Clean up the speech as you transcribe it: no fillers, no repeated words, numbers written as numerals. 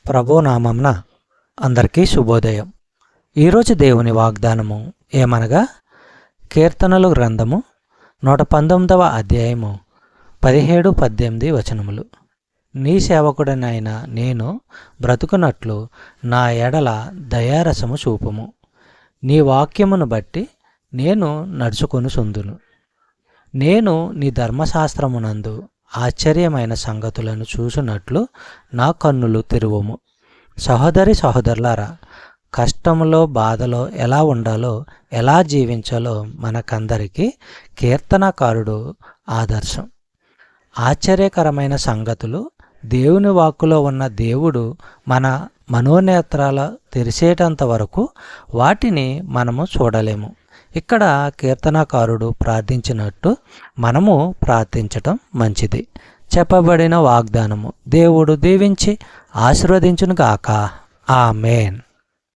ప్రభు నామంన అందరికీ శుభోదయం. ఈరోజు దేవుని వాగ్దానము ఏమనగా, కీర్తనలు గ్రంథము 119వ అధ్యాయము 17-18 వచనములు. నీ సేవకుడనైన నేను బ్రతుకునట్లు నా ఎడల దయారసము చూపుము. నీ వాక్యమును బట్టి నేను నడుచుకొనుచుందును. నేను నీ ధర్మశాస్త్రమునందు ఆశ్చర్యమైన సంగతులను చూసినట్లు నా కన్నులు తెరువుము. సహోదరి సహోదరులారా, కష్టములో బాధలో ఎలా ఉండాలో, ఎలా జీవించాలో మనకందరికీ కీర్తనకారుడు ఆదర్శం. ఆశ్చర్యకరమైన సంగతులు దేవుని వాక్కులో ఉన్న దేవుడు మన మనోనేత్రాల తెరిచేటంత వరకు వాటిని మనము చూడలేము. ఇక్కడ కీర్తనకారుడు ప్రార్థించినట్టు మనము ప్రార్థించటం మంచిది. చెప్పబడిన వాగ్దానము దేవుడు దీవించి ఆశీర్వదించునుగాక. ఆమేన్.